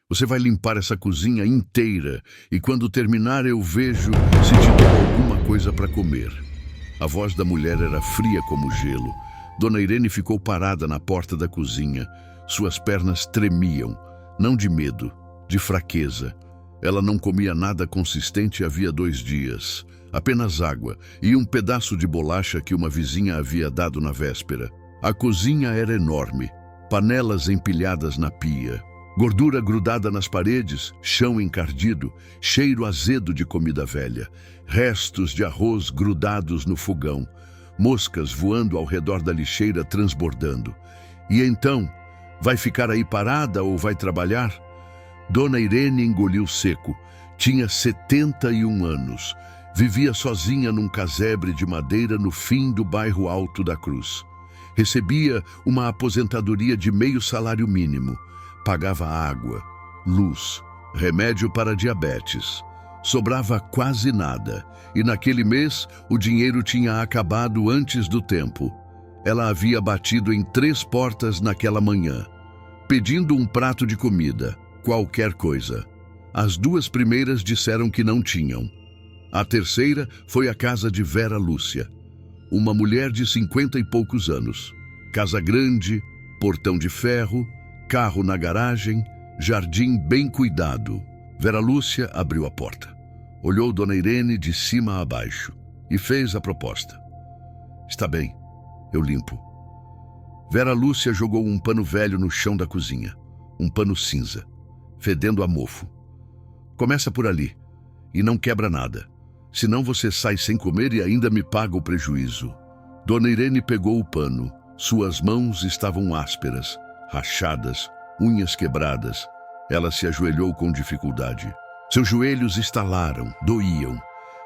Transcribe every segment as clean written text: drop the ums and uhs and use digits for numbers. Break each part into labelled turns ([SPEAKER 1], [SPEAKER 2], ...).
[SPEAKER 1] Você vai limpar essa cozinha inteira e quando terminar eu vejo se te dou alguma coisa para comer. A voz da mulher era fria como gelo. Dona Irene ficou parada na porta da cozinha. Suas pernas tremiam, não de medo, de fraqueza. Ela não comia nada consistente havia 2 dias. Apenas água e um pedaço de bolacha que uma vizinha havia dado na véspera. A cozinha era enorme, panelas empilhadas na pia, gordura grudada nas paredes, chão encardido, cheiro azedo de comida velha, restos de arroz grudados no fogão, moscas voando ao redor da lixeira transbordando. E então, vai ficar aí parada ou vai trabalhar? Dona Irene engoliu seco. Tinha 71 anos. Vivia sozinha num casebre de madeira no fim do bairro Alto da Cruz. Recebia uma aposentadoria de meio salário mínimo. Pagava água, luz, remédio para diabetes. Sobrava quase nada, e naquele mês o dinheiro tinha acabado antes do tempo. Ela havia batido em 3 portas naquela manhã, pedindo um prato de comida, qualquer coisa. As 2 primeiras disseram que não tinham. A terceira foi a casa de Vera Lúcia, uma mulher de 50 e poucos anos. Casa grande, portão de ferro, carro na garagem, jardim bem cuidado. Vera Lúcia abriu a porta. Olhou Dona Irene de cima a baixo e fez a proposta. Está bem, eu limpo. Vera Lúcia jogou um pano velho no chão da cozinha. Um pano cinza, fedendo a mofo. Começa por ali e não quebra nada. Senão você sai sem comer e ainda me paga o prejuízo. Dona Irene pegou o pano. Suas mãos estavam ásperas, rachadas, unhas quebradas. Ela se ajoelhou com dificuldade. Seus joelhos estalaram, doíam,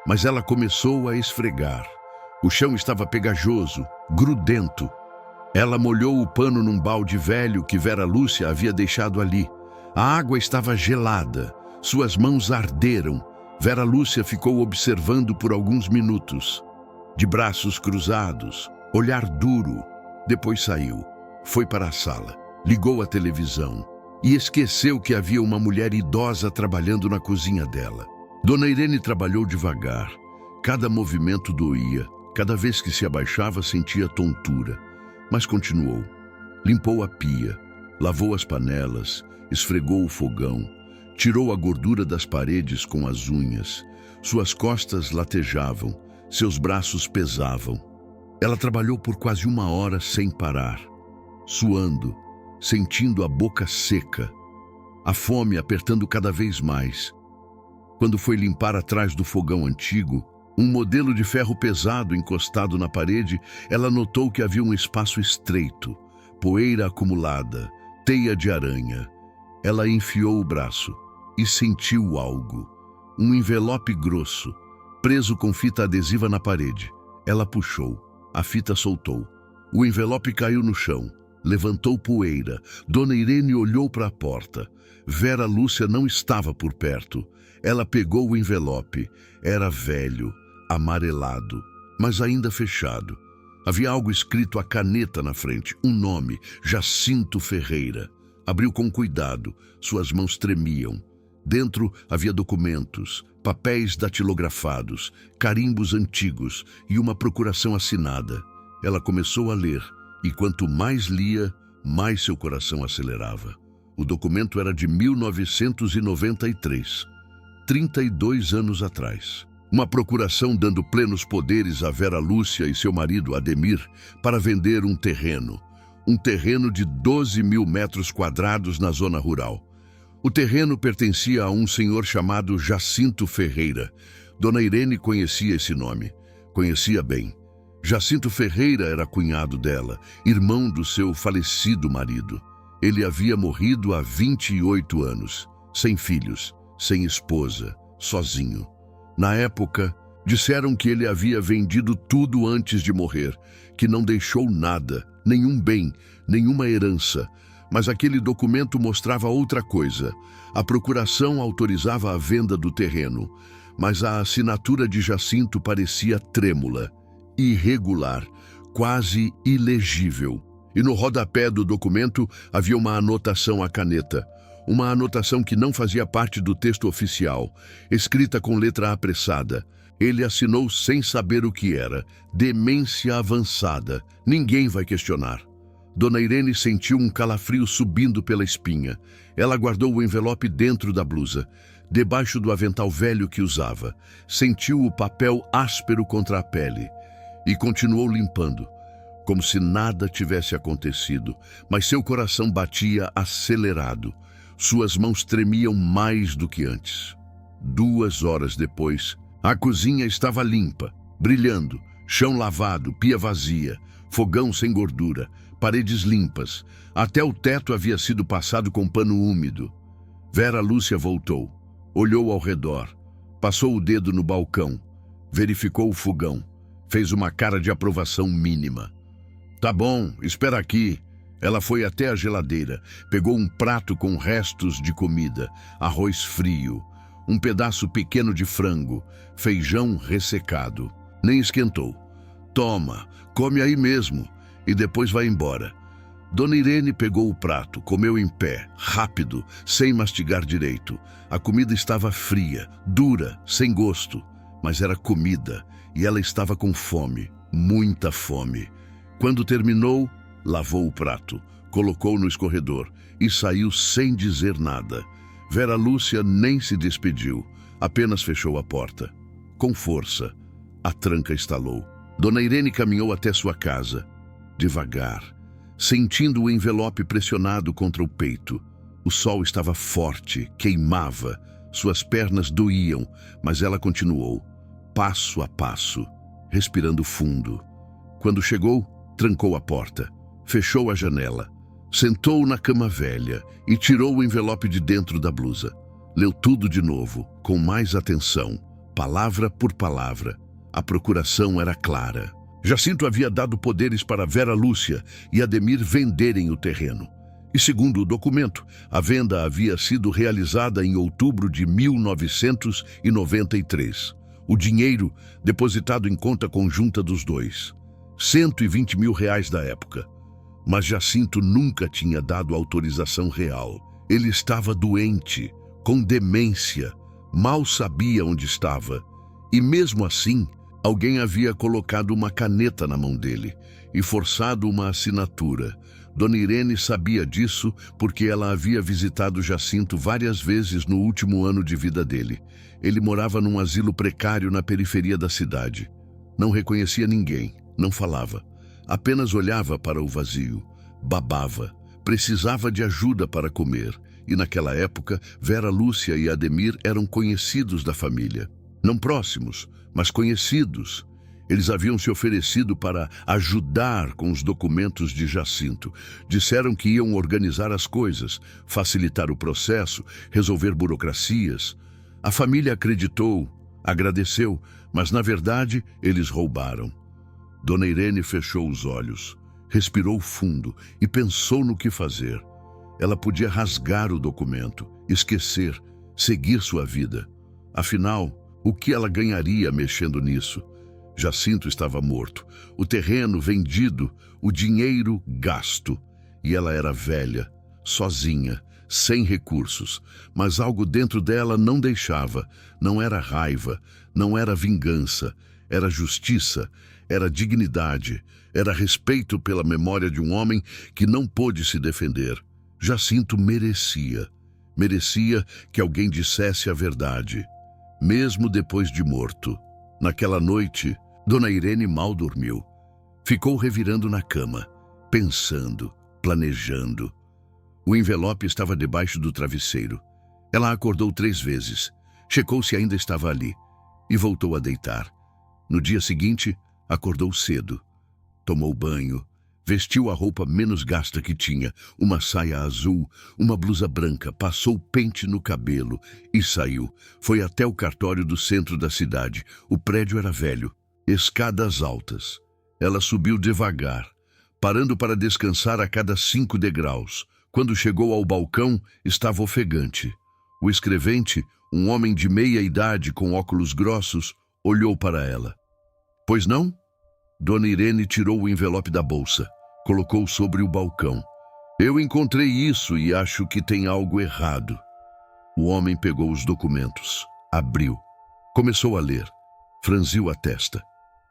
[SPEAKER 1] mas ela começou a esfregar. O chão estava pegajoso, grudento. Ela molhou o pano num balde velho que Vera Lúcia havia deixado ali. A água estava gelada, suas mãos arderam. Vera Lúcia ficou observando por alguns minutos, de braços cruzados, olhar duro. Depois saiu, foi para a sala, ligou a televisão e esqueceu que havia uma mulher idosa trabalhando na cozinha dela. Dona Irene trabalhou devagar. Cada movimento doía. Cada vez que se abaixava sentia tontura. Mas continuou. Limpou a pia, lavou as panelas, esfregou o fogão, tirou a gordura das paredes com as unhas. Suas costas latejavam, seus braços pesavam. Ela trabalhou por quase 1 hora sem parar, suando, sentindo a boca seca, a fome apertando cada vez mais. Quando foi limpar atrás do fogão antigo, um modelo de ferro pesado encostado na parede, ela notou que havia um espaço estreito, poeira acumulada, teia de aranha. Ela enfiou o braço e sentiu algo. Um envelope grosso, preso com fita adesiva na parede. Ela puxou. A fita soltou. O envelope caiu no chão. Levantou poeira. Dona Irene olhou para a porta. Vera Lúcia não estava por perto. Ela pegou o envelope. Era velho, amarelado, mas ainda fechado. Havia algo escrito a caneta na frente. Um nome, Jacinto Ferreira. Abriu com cuidado. Suas mãos tremiam. Dentro havia documentos, papéis datilografados, carimbos antigos e uma procuração assinada. Ela começou a ler, e quanto mais lia, mais seu coração acelerava. O documento era de 1993, 32 anos atrás. Uma procuração dando plenos poderes a Vera Lúcia e seu marido Ademir para vender um terreno de 12.000 metros quadrados na zona rural. O terreno pertencia a um senhor chamado Jacinto Ferreira. Dona Irene conhecia esse nome. Conhecia bem. Jacinto Ferreira era cunhado dela, irmão do seu falecido marido. Ele havia morrido há 28 anos, sem filhos, sem esposa, sozinho. Na época, disseram que ele havia vendido tudo antes de morrer, que não deixou nada, nenhum bem, nenhuma herança. Mas aquele documento mostrava outra coisa. A procuração autorizava a venda do terreno, mas a assinatura de Jacinto parecia trêmula, irregular, quase ilegível. E no rodapé do documento havia uma anotação à caneta. Uma anotação que não fazia parte do texto oficial, escrita com letra apressada. Ele assinou sem saber o que era. Demência avançada. Ninguém vai questionar. Dona Irene sentiu um calafrio subindo pela espinha. Ela guardou o envelope dentro da blusa, debaixo do avental velho que usava. Sentiu o papel áspero contra a pele e continuou limpando, como se nada tivesse acontecido, mas seu coração batia acelerado. Suas mãos tremiam mais do que antes. 2 horas depois, a cozinha estava limpa, brilhando, chão lavado, pia vazia, fogão sem gordura, paredes limpas. Até o teto havia sido passado com pano úmido. Vera Lúcia voltou, olhou ao redor, passou o dedo no balcão, verificou o fogão, fez uma cara de aprovação mínima. Tá bom, espera aqui. Ela foi até a geladeira, pegou um prato com restos de comida, arroz frio, um pedaço pequeno de frango, feijão ressecado. Nem esquentou. Toma, come aí mesmo, e depois vai embora. Dona Irene pegou o prato, comeu em pé, rápido, sem mastigar direito. A comida estava fria, dura, sem gosto, mas era comida, e ela estava com fome, muita fome. Quando terminou, lavou o prato, colocou no escorredor e saiu sem dizer nada. Vera Lúcia nem se despediu, apenas fechou a porta. Com força, a tranca estalou. Dona Irene caminhou até sua casa, devagar, sentindo o envelope pressionado contra o peito. O sol estava forte, queimava, suas pernas doíam, mas ela continuou, passo a passo, respirando fundo. Quando chegou, trancou a porta, fechou a janela, sentou na cama velha e tirou o envelope de dentro da blusa. Leu tudo de novo, com mais atenção, palavra por palavra. A procuração era clara. Jacinto havia dado poderes para Vera Lúcia e Ademir venderem o terreno. E segundo o documento, a venda havia sido realizada em outubro de 1993. O dinheiro depositado em conta conjunta dos dois. R$120 mil da época. Mas Jacinto nunca tinha dado autorização real. Ele estava doente, com demência, mal sabia onde estava. E mesmo assim, alguém havia colocado uma caneta na mão dele e forçado uma assinatura. Dona Irene sabia disso porque ela havia visitado Jacinto várias vezes no último ano de vida dele. Ele morava num asilo precário na periferia da cidade. Não reconhecia ninguém, não falava. Apenas olhava para o vazio, babava, precisava de ajuda para comer. E naquela época, Vera Lúcia e Ademir eram conhecidos da família. Não próximos, mas conhecidos. Eles haviam se oferecido para ajudar com os documentos de Jacinto. Disseram que iam organizar as coisas, facilitar o processo, resolver burocracias. A família acreditou, agradeceu, mas na verdade eles roubaram. Dona Irene fechou os olhos, respirou fundo e pensou no que fazer. Ela podia rasgar o documento, esquecer, seguir sua vida. Afinal, o que ela ganharia mexendo nisso? Jacinto estava morto, o terreno vendido, o dinheiro gasto. E ela era velha, sozinha, sem recursos. Mas algo dentro dela não deixava. Não era raiva, não era vingança, era justiça, era dignidade, era respeito pela memória de um homem que não pôde se defender. Jacinto merecia que alguém dissesse a verdade, mesmo depois de morto. Naquela noite, Dona Irene mal dormiu. Ficou revirando na cama, pensando, planejando. O envelope estava debaixo do travesseiro. Ela acordou 3 vezes, checou se ainda estava ali e voltou a deitar. No dia seguinte, acordou cedo. Tomou banho, vestiu a roupa menos gasta que tinha, uma saia azul, uma blusa branca, passou pente no cabelo e saiu. Foi até o cartório do centro da cidade. O prédio era velho, escadas altas. Ela subiu devagar, parando para descansar a cada 5 degraus. Quando chegou ao balcão, estava ofegante. O escrevente, um homem de meia idade com óculos grossos, olhou para ela. Pois não? Dona Irene tirou o envelope da bolsa, colocou sobre o balcão. Eu encontrei isso e acho que tem algo errado. O homem pegou os documentos, abriu, começou a ler, franziu a testa,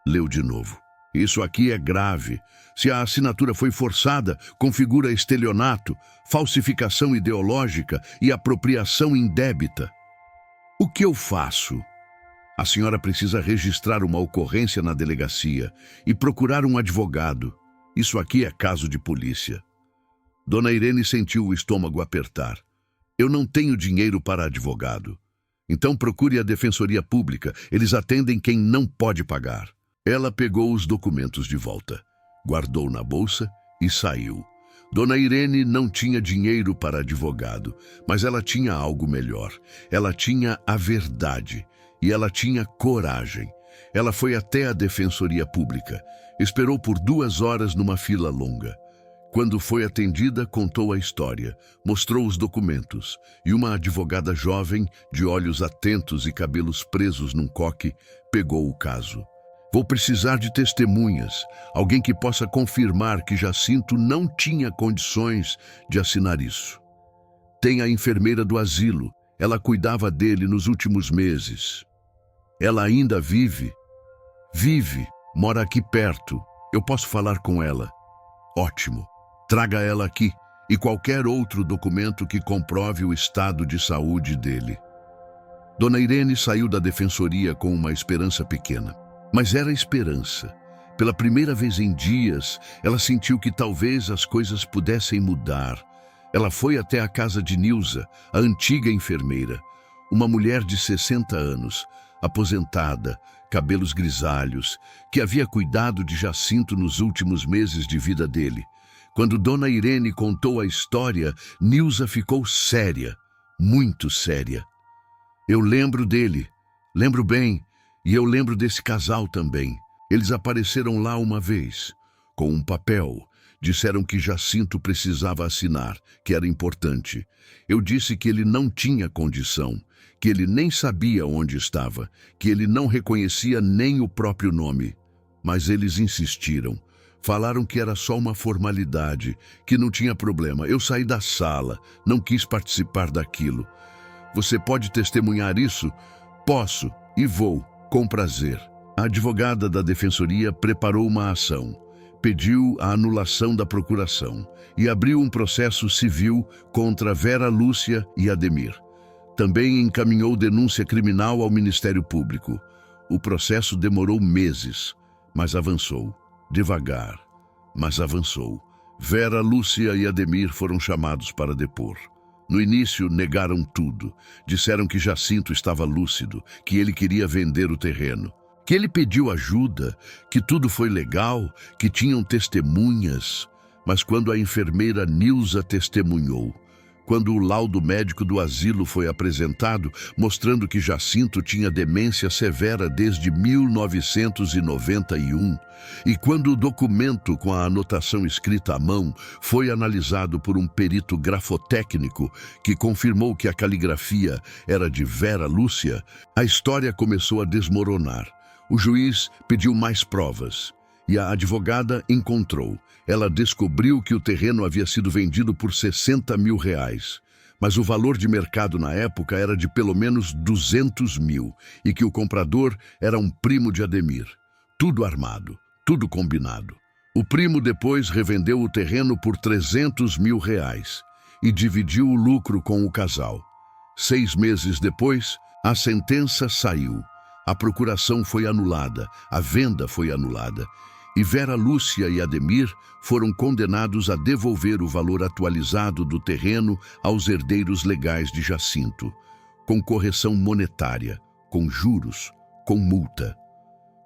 [SPEAKER 1] leu de novo. Isso aqui é grave. Se a assinatura foi forçada, configura estelionato, falsificação ideológica e apropriação indébita. O que eu faço? A senhora precisa registrar uma ocorrência na delegacia e procurar um advogado. Isso aqui é caso de polícia. Dona Irene sentiu o estômago apertar. Eu não tenho dinheiro para advogado. Então procure a Defensoria Pública. Eles atendem quem não pode pagar. Ela pegou os documentos de volta, guardou na bolsa e saiu. Dona Irene não tinha dinheiro para advogado, mas ela tinha algo melhor. Ela tinha a verdade e ela tinha coragem. Ela foi até a Defensoria Pública, esperou por 2 horas numa fila longa. Quando foi atendida, contou a história, mostrou os documentos e uma advogada jovem, de olhos atentos e cabelos presos num coque, pegou o caso. Vou precisar de testemunhas, alguém que possa confirmar que Jacinto não tinha condições de assinar isso. Tem a enfermeira do asilo, ela cuidava dele nos últimos meses. Ela ainda vive? Vive, mora aqui perto. Eu posso falar com ela. Ótimo, traga ela aqui e qualquer outro documento que comprove o estado de saúde dele. Dona Irene saiu da defensoria com uma esperança pequena. Mas era esperança. Pela primeira vez em dias, ela sentiu que talvez as coisas pudessem mudar. Ela foi até a casa de Nilza, a antiga enfermeira, uma mulher de 60 anos, aposentada, cabelos grisalhos, que havia cuidado de Jacinto nos últimos meses de vida dele. Quando Dona Irene contou a história, Nilza ficou séria, muito séria. Eu lembro dele, lembro bem. E eu lembro desse casal também. Eles apareceram lá uma vez, com um papel. Disseram que Jacinto precisava assinar, que era importante. Eu disse que ele não tinha condição, que ele nem sabia onde estava, que ele não reconhecia nem o próprio nome. Mas eles insistiram. Falaram que era só uma formalidade, que não tinha problema. Eu saí da sala, não quis participar daquilo. Você pode testemunhar isso? Posso e vou. Com prazer. A advogada da Defensoria preparou uma ação, pediu a anulação da procuração e abriu um processo civil contra Vera Lúcia e Ademir. Também encaminhou denúncia criminal ao Ministério Público. O processo demorou meses, mas avançou. Devagar, mas avançou. Vera Lúcia e Ademir foram chamados para depor. No início, negaram tudo. Disseram que Jacinto estava lúcido, que ele queria vender o terreno, que ele pediu ajuda, que tudo foi legal, que tinham testemunhas. Mas quando a enfermeira Nilza testemunhou, quando o laudo médico do asilo foi apresentado, mostrando que Jacinto tinha demência severa desde 1991, e quando o documento com a anotação escrita à mão foi analisado por um perito grafotécnico que confirmou que a caligrafia era de Vera Lúcia, a história começou a desmoronar. O juiz pediu mais provas e a advogada encontrou. Ela descobriu que o terreno havia sido vendido por R$60 mil, mas o valor de mercado na época era de pelo menos 200 mil e que o comprador era um primo de Ademir. Tudo armado, tudo combinado. O primo depois revendeu o terreno por R$300 mil e dividiu o lucro com o casal. 6 meses depois, a sentença saiu. A procuração foi anulada, a venda foi anulada. E Vera Lúcia e Ademir foram condenados a devolver o valor atualizado do terreno aos herdeiros legais de Jacinto, com correção monetária, com juros, com multa.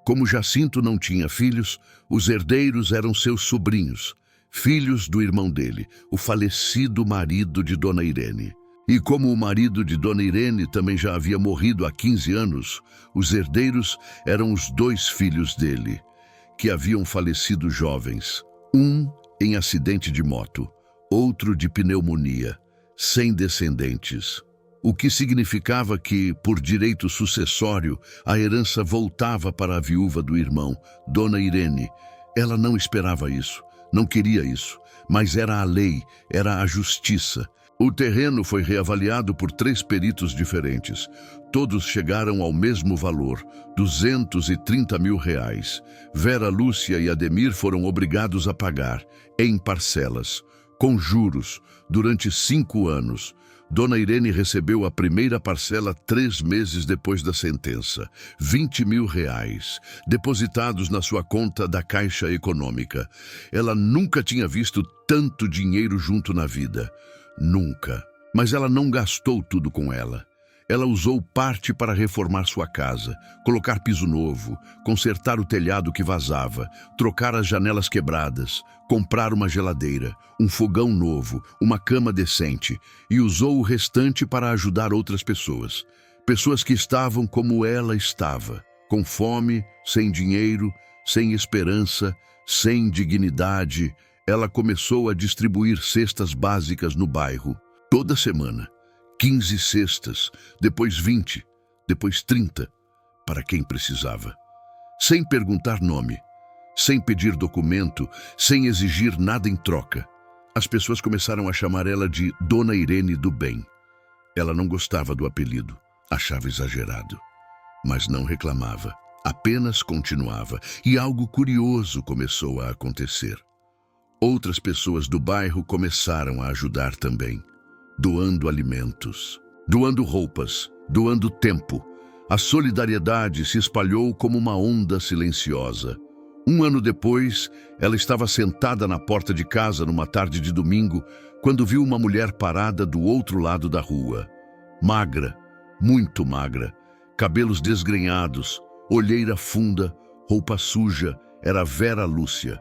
[SPEAKER 1] Como Jacinto não tinha filhos, os herdeiros eram seus sobrinhos, filhos do irmão dele, o falecido marido de Dona Irene. E como o marido de Dona Irene também já havia morrido há 15 anos, os herdeiros eram os 2 filhos dele, que haviam falecido jovens, um em acidente de moto, outro de pneumonia, sem descendentes. O que significava que, por direito sucessório, a herança voltava para a viúva do irmão, Dona Irene. Ela não esperava isso. Não queria isso, mas era a lei, era a justiça. O terreno foi reavaliado por 3 peritos diferentes. Todos chegaram ao mesmo valor, R$ 230 mil. Vera Lúcia e Ademir foram obrigados a pagar, em parcelas, com juros, durante 5 anos. Dona Irene recebeu a primeira parcela 3 meses depois da sentença, R$ 20 mil, depositados na sua conta da Caixa Econômica. Ela nunca tinha visto tanto dinheiro junto na vida. Nunca. Mas ela não gastou tudo com ela. Ela usou parte para reformar sua casa, colocar piso novo, consertar o telhado que vazava, trocar as janelas quebradas, comprar uma geladeira, um fogão novo, uma cama decente, e usou o restante para ajudar outras pessoas. Pessoas que estavam como ela estava, com fome, sem dinheiro, sem esperança, sem dignidade. Ela começou a distribuir cestas básicas no bairro, toda semana. 15 cestas, depois 20, depois 30, para quem precisava. Sem perguntar nome, sem pedir documento, sem exigir nada em troca. As pessoas começaram a chamar ela de Dona Irene do Bem. Ela não gostava do apelido, achava exagerado, mas não reclamava, apenas continuava, e algo curioso começou a acontecer. Outras pessoas do bairro começaram a ajudar também, doando alimentos, doando roupas, doando tempo. A solidariedade se espalhou como uma onda silenciosa. 1 ano depois, ela estava sentada na porta de casa numa tarde de domingo, quando viu uma mulher parada do outro lado da rua. Magra, muito magra, cabelos desgrenhados, olheira funda, roupa suja, era Vera Lúcia.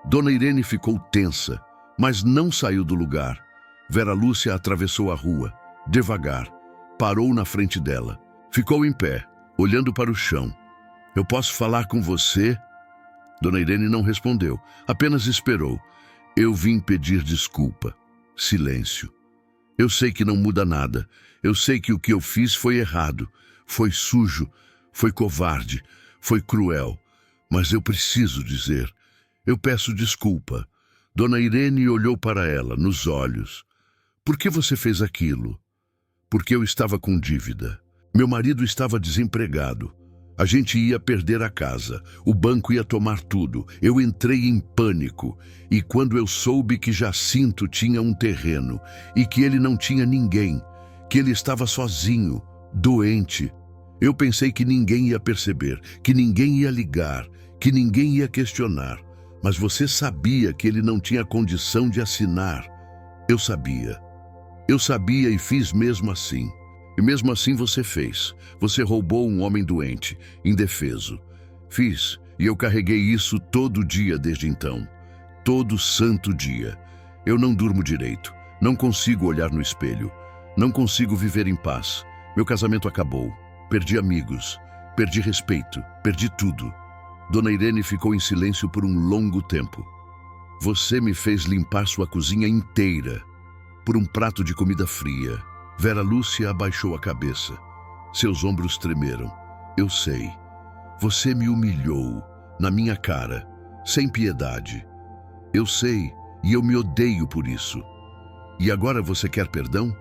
[SPEAKER 1] Dona Irene ficou tensa, mas não saiu do lugar. Vera Lúcia atravessou a rua, devagar, parou na frente dela. Ficou em pé, olhando para o chão. "Eu posso falar com você?" Dona Irene não respondeu, apenas esperou. "Eu vim pedir desculpa." Silêncio. "Eu sei que não muda nada. Eu sei que o que eu fiz foi errado. Foi sujo, foi covarde, foi cruel. Mas eu preciso dizer. Eu peço desculpa." Dona Irene olhou para ela, nos olhos. "Por que você fez aquilo?" "Porque eu estava com dívida. Meu marido estava desempregado. A gente ia perder a casa. O banco ia tomar tudo. Eu entrei em pânico. E quando eu soube que Jacinto tinha um terreno e que ele não tinha ninguém, que ele estava sozinho, doente, eu pensei que ninguém ia perceber, que ninguém ia ligar, que ninguém ia questionar. Mas você sabia que ele não tinha condição de assinar." "Eu sabia. Eu sabia e fiz mesmo assim." "E mesmo assim você fez. Você roubou um homem doente, indefeso." "Fiz, e eu carreguei isso todo dia desde então. Todo santo dia. Eu não durmo direito. Não consigo olhar no espelho. Não consigo viver em paz. Meu casamento acabou. Perdi amigos. Perdi respeito. Perdi tudo." Dona Irene ficou em silêncio por um longo tempo. "Você me fez limpar sua cozinha inteira por um prato de comida fria." Vera Lúcia abaixou a cabeça. Seus ombros tremeram. "Eu sei. Você me humilhou, na minha cara, sem piedade. Eu sei, e eu me odeio por isso. E agora você quer perdão?"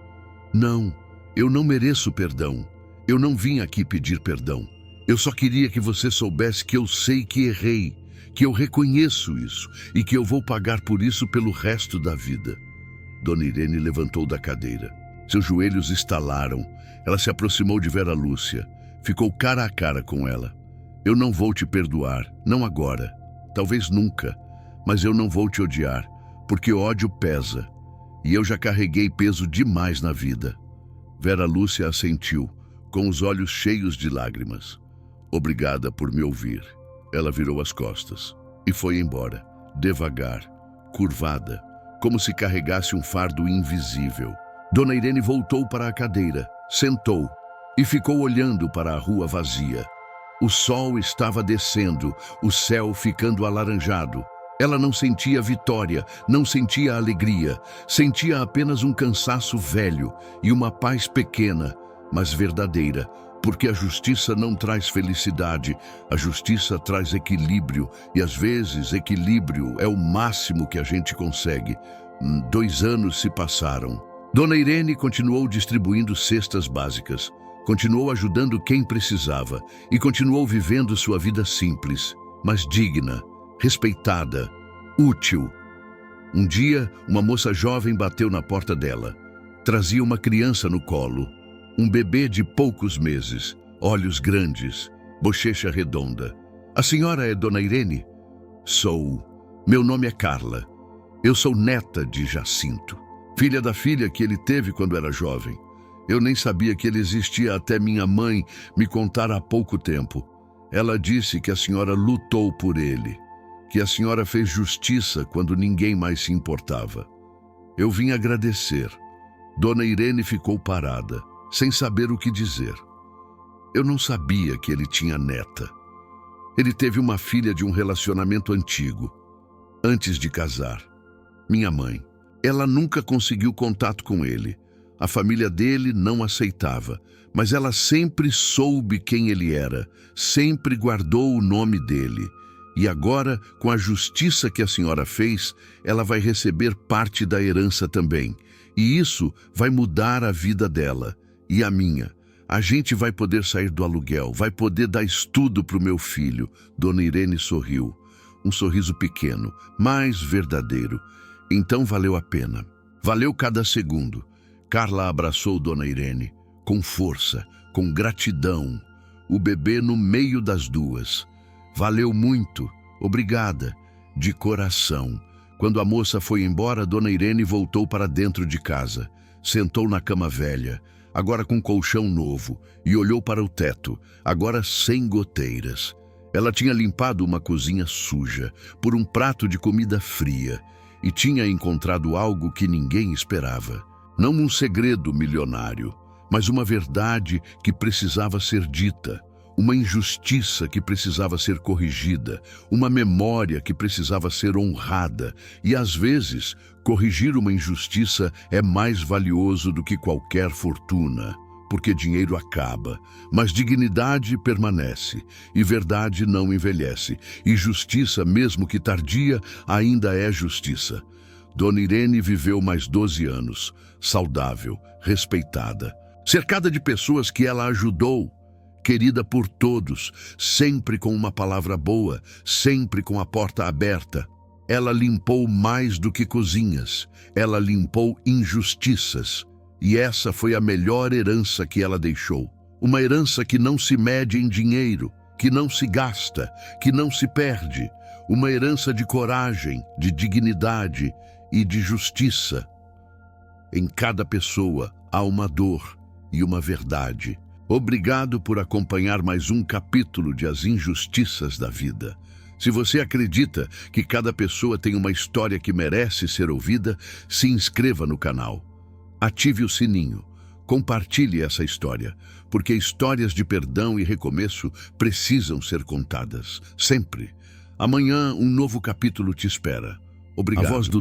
[SPEAKER 1] "Não, eu não mereço perdão. Eu não vim aqui pedir perdão. Eu só queria que você soubesse que eu sei que errei, que eu reconheço isso e que eu vou pagar por isso pelo resto da vida." Dona Irene levantou da cadeira. Seus joelhos estalaram. Ela se aproximou de Vera Lúcia. Ficou cara a cara com ela. "Eu não vou te perdoar, não agora. Talvez nunca. Mas eu não vou te odiar, porque ódio pesa. E eu já carreguei peso demais na vida." Vera Lúcia assentiu, com os olhos cheios de lágrimas. "Obrigada por me ouvir." Ela virou as costas e foi embora, devagar, curvada, como se carregasse um fardo invisível. Dona Irene voltou para a cadeira, sentou e ficou olhando para a rua vazia. O sol estava descendo, o céu ficando alaranjado. Ela não sentia vitória, não sentia alegria, sentia apenas um cansaço velho e uma paz pequena, mas verdadeira, Porque a justiça não traz felicidade, a justiça traz equilíbrio, e às vezes equilíbrio é o máximo que a gente consegue. 2 anos se passaram. Dona Irene continuou distribuindo cestas básicas, continuou ajudando quem precisava e continuou vivendo sua vida simples, mas digna, respeitada, útil. Um dia, uma moça jovem bateu na porta dela. Trazia uma criança no colo, um bebê de poucos meses, olhos grandes, bochecha redonda. A senhora é Dona Irene? Sou. Meu nome é Carla. Eu sou neta de Jacinto, filha da filha que ele teve quando era jovem. Eu nem sabia que ele existia até minha mãe me contar há pouco tempo. Ela disse que a senhora lutou por ele, que a senhora fez justiça quando ninguém mais se importava. Eu vim agradecer. Dona Irene ficou parada, sem saber o que dizer. Eu não sabia que ele tinha neta. Ele teve uma filha de um relacionamento antigo, antes de casar. Minha mãe. Ela nunca conseguiu contato com ele. A família dele não aceitava, mas ela sempre soube quem ele era, sempre guardou o nome dele. E agora, com a justiça que a senhora fez, ela vai receber parte da herança também. E isso vai mudar a vida dela e a minha. A gente vai poder sair do aluguel, vai poder dar estudo para o meu filho. Dona Irene sorriu. Um sorriso pequeno, mas verdadeiro. Então valeu a pena. Valeu cada segundo. Carla abraçou Dona Irene, com força, com gratidão. O bebê no meio das duas. Valeu muito. Obrigada. De coração. Quando a moça foi embora, Dona Irene voltou para dentro de casa. Sentou na cama velha, agora com colchão novo, e olhou para o teto, agora sem goteiras. Ela tinha limpado uma cozinha suja por um prato de comida fria e tinha encontrado algo que ninguém esperava. Não um segredo milionário, mas uma verdade que precisava ser dita. Uma injustiça que precisava ser corrigida, uma memória que precisava ser honrada. E, às vezes, corrigir uma injustiça é mais valioso do que qualquer fortuna, porque dinheiro acaba, mas dignidade permanece, e verdade não envelhece, e justiça, mesmo que tardia, ainda é justiça. Dona Irene viveu mais 12 anos, saudável, respeitada, cercada de pessoas que ela ajudou, querida por todos, sempre com uma palavra boa, sempre com a porta aberta. Ela limpou mais do que cozinhas, ela limpou injustiças. E essa foi a melhor herança que ela deixou. Uma herança que não se mede em dinheiro, que não se gasta, que não se perde. Uma herança de coragem, de dignidade e de justiça. Em cada pessoa há uma dor e uma verdade. Obrigado por acompanhar mais um capítulo de As Injustiças da Vida. Se você acredita que cada pessoa tem uma história que merece ser ouvida, se inscreva no canal. Ative o sininho. Compartilhe essa história, porque histórias de perdão e recomeço precisam ser contadas, sempre. Amanhã um novo capítulo te espera. Obrigado. A voz do